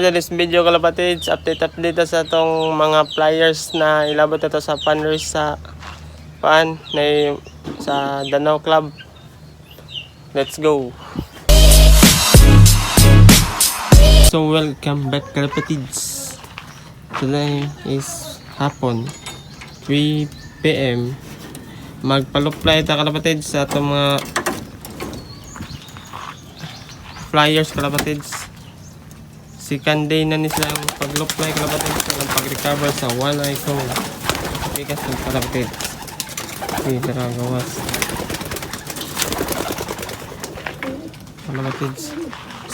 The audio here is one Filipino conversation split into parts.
Sa this video kalapatids, update sa itong mga flyers na ilabot ito sa fundraise sa sa Danau Club. Let's go! So welcome back kalapatids. Today is hapon 3 PM. Magpaluplay ta kalapatids sa itong mga flyers kalapatids. Second day na nila yung pag-look-like kalapatids sa pag-recover sa one eye cone. Bigas ng kalapatids. Okay, tara gawas. Kalapatids.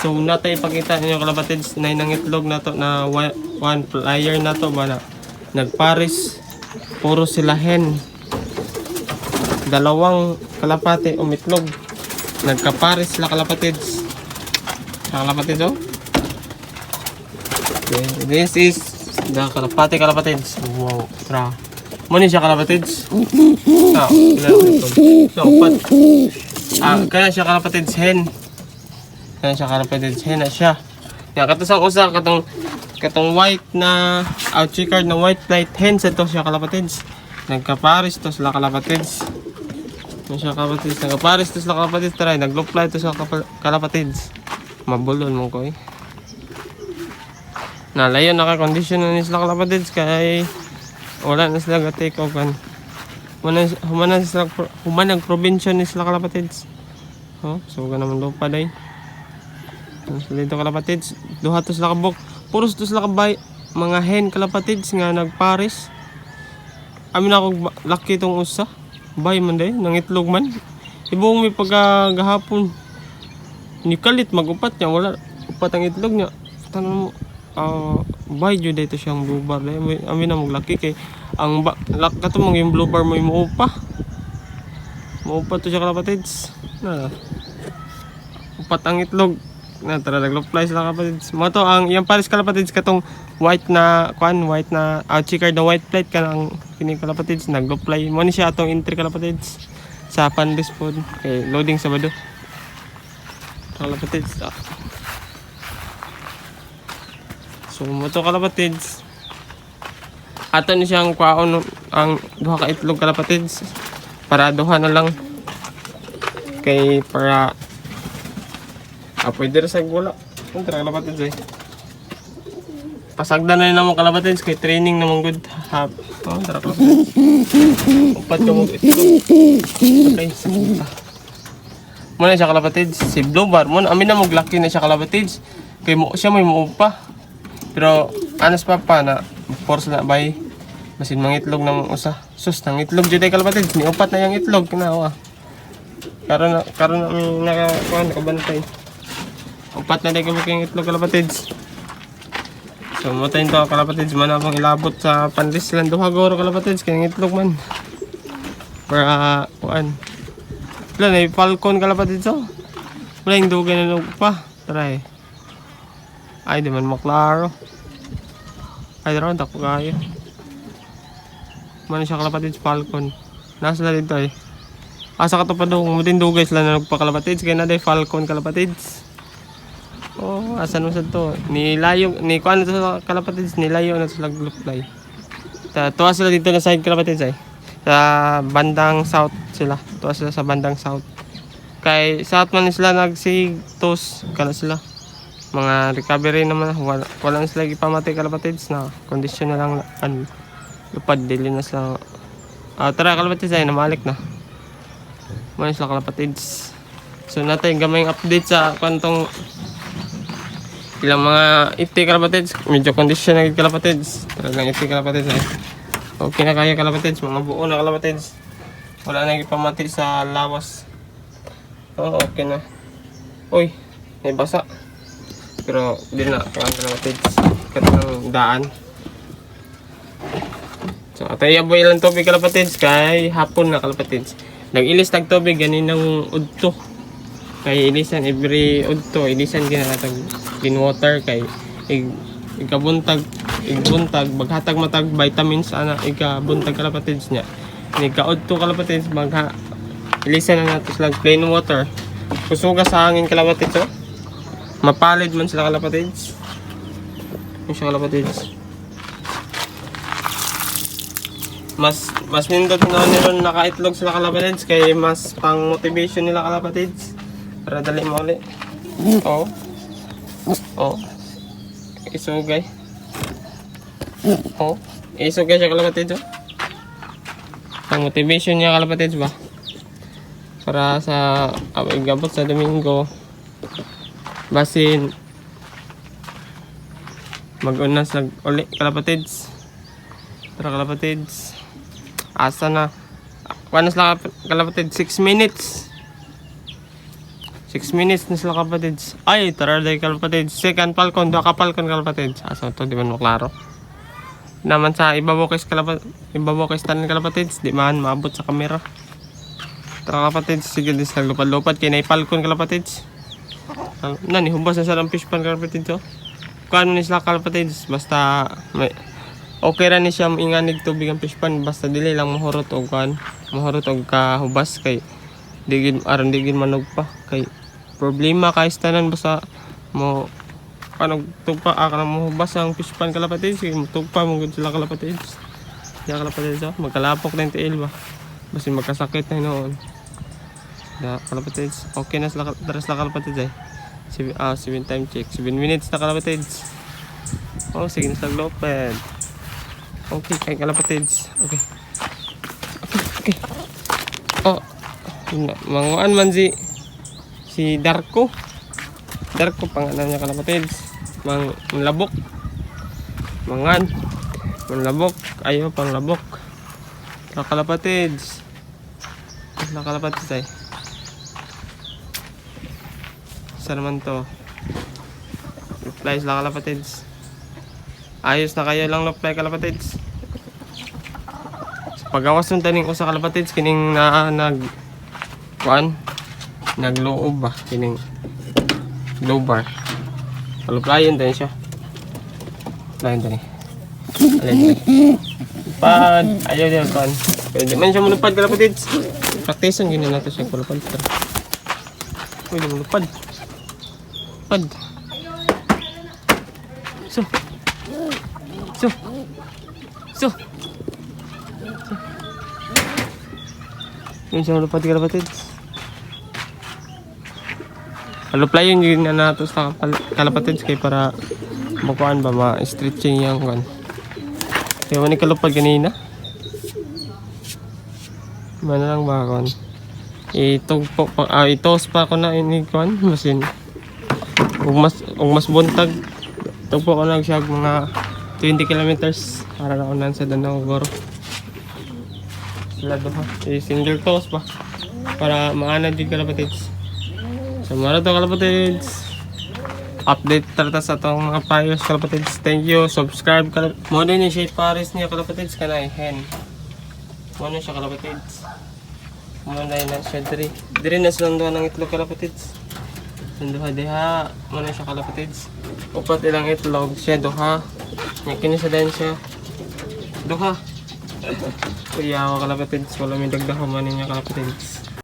So, natin ipakita nyo kalapatids na inang itlog na to na one flyer na to ba na nagparis. Puro sila hen. Dalawang kalapati umitlog. Nagkaparis sila kalapatids. Kalapatids oh. Okay, this is the kalapatids. Wow, tra. Muna siya kalapatids. Kaya siya kalapatids hen. Kaya siya kalapatids hen na siya. Kaya katusang usa katong white na ouchie card na white flight hen sa to siya kalapatids. Nagkaparis to sila kalapatids. Siya kalapatids. Nagkaparis to sila kalapatids. Try, nag-loop-fly to sila kalapatids. Mabulon mo ko eh. Nalayo naka-condition na sila kalapatids kay wala na sila ga-take off kan. Humanag probinsya ni sila kalapatids. Oh, so ka naman lupa day. So dito kalapatids, duha to sila kabok. Puros to sila kabay mga hen kalapatids nga nagparis. Amin ako laki tong usa. Bay man day, nangitlog man. Ibong may pagkagahapon. Ni kalit magupat niya, wala upat ang itlog niya. Tanong mo bay jud dito siyang blue bar dai amin na maglaki kay ang kato mong yung blue bar mo muupa to siya kalapatids na upat ang itlog na tara naglo-fly sila kalapatids mo to ang yung pares kalapatids katong white na ouchie card na white plate kanang kini kalapatids naglo-fly mo ni siya atong entry kalapatids sa panlis pod kay loading Sabado kalapatids. So mo to kalapatids. Ato ni siyang kwaon ang duha ka itlog kalapatids. Para duha na lang. Kay para pwede ra sa wala. Kontra kalapatids eh. Pasagdan na namo kalapatids kay training namang good hap. Oh, tara kalapatids. Upat ka mo itlog. Okay, sakita. Muna siya kalapatids. Si Blue Bar mo amin na maglaki na siya kalapatids. Kay mo siya may muupa. Pero anas pa na force na bay basin mangitlog ng usa. Sus nang itlog jud ay kalapatids ni upat na yang itlog kinawa. Karon na mi nakabantay. Upat na day kay itlog kalapatids. So mo tayo to kalapatids man akong ilabot sa panlis lang duha goro kalapatids kay itlog man. Para kuan. Wala na falcon kalapatids oh. Wala yung dugay na pa. Try. Ay, di man maklaro. Ay, daron tako kayo. Mano siya kalapatids falcon. Nasa na dito eh. Asa ka to pa daw. Mutin dugay sila na nagpakalapatids. Kaya na day falcon kalapatids. Oh, asan mo sa to. Nilayo. Ni kuan na to sa kalapatids. Nilayo na to sa glupfly. Tuwa sila dito na side kalapatids eh. Sa bandang south sila. Tuwa sila sa bandang south. Kay south man sila nagsigtos. Kala sila. Mga recovery naman wala na sila ipamatay kalapatids na kondisyon na lang lupad dili na sila tara kalapatids ay namalik na man sila kalapatids. So natin gamayng update sa kantong ilang mga iti kalapatids medyo kondisyon na kalapatids talagang iti kalapatids ay okay na kaya kalapatids mga buo na kalapatids wala na ipamatay sa lawas. Oh okay na uy may basa pero di na kalapatids katong daan. So atay aboy lang tubig kalapatids kay hapon na kalapatids nag-ilis tag tubig ganinang udto kay ilisan every udto ilisan ginatag clean water kay igabuntag maghatag matag vitamins ana igabuntag kalapatids nya ikaudto kalapatids ilisan na nato slag plain water kusuga sa hangin kalapatids oh. Mapalid man sila kalapatids. Yun siya kalapatids. Mas nindot na nila nakaitlog sila kalapatids kay mas pang motivation nila kalapatids para dali mo ulit. Oh. Oh. Isugay. Oh. Isugay siya kalapatids. Oh. Pang motivation niya kalapatids ba? Para sa gabot sa Domingo. Basin mag-unas uli kalapatids. Tara kalapatids. Asa na? Paano sila kalapatids? 6 minutes. 6 minutes na sila kalapatids. Ay, tara day kalapatids. Second falcon, doha ka falcon kalapatids. Asa to, di man maklaro. Naman sa ibabokis tanin kalapatids, di man maabot sa kamera. Tara kalapatids, sige din sila lupad-lupad. Kaya na falcon kalapatids. Nani, hubas na sa ng fish pan kalapatids. Oh. Kung ni sila kalapatids, basta may okay ra ni siya inganig tubig ang fish pan, basta dili lang mahurot og kahubas kay digid manog pa kay problema kay tanan basta mo panog tugpa ka mo hubas ang fish pan kalapatids kay tugpa mo gud sila kalapatids. Ya kalapatids magkalapok na tiil ba basin magkasakit na noon. Da kalapatids okay na sila kalapatids ay 7 time check 7 minutes na kalapatids. Oh sige na sa loped. Okay, kay kalapatids. Okay. Oh, manguan man si Darko. Darko pangalan niya kalapatids. Manlabok. Manlabok. Ayo panglabok. Kalapatids. Kalapatids ay. Saan naman to? Reply sila kalapatids. Ayos na kayo lang lopay kalapatids. Sa pagawas ng taning usa kalapatids kining nagloob ba kining low bar. Paluplayan din siya. Lain din. Alin. Pad, ayaw din kan. Pwede man siya mulupad kalapatids. Practicean gini nato siya kulupad. Pwede mulupad. Pad. Yun siya malupad kalapatids. Paluplayan yun na nato sa kalapatids kay para makuhaan ba ma-stretching yung kan. Kaya wani kalupad kanina. Mana lang ba kan? Itos pa ako na ini kan masin. Ug mas buntag. Tugpo ko na siya mga 20 kilometers para na unan sa Danau Goro. Sila doha. Single toes pa. Para maana din kalapatids. So mara to kalapatids. Update tarata sa itong mga payos kalapatids. Thank you. Subscribe kalapatids. Mo din yung shade pares niya kalapatids. Kanay hen. Mo na siya kalapatids. Mo na yun na siya diri. Diri na silang doha ng itlog kalapatids. Duha diha. Mo na siya kalapatids. Upat ilang itlog. Siya duha. Yakin sa din siya. Duha. Kuya kalapatids. Wala may dagdaho man niya kalapatids.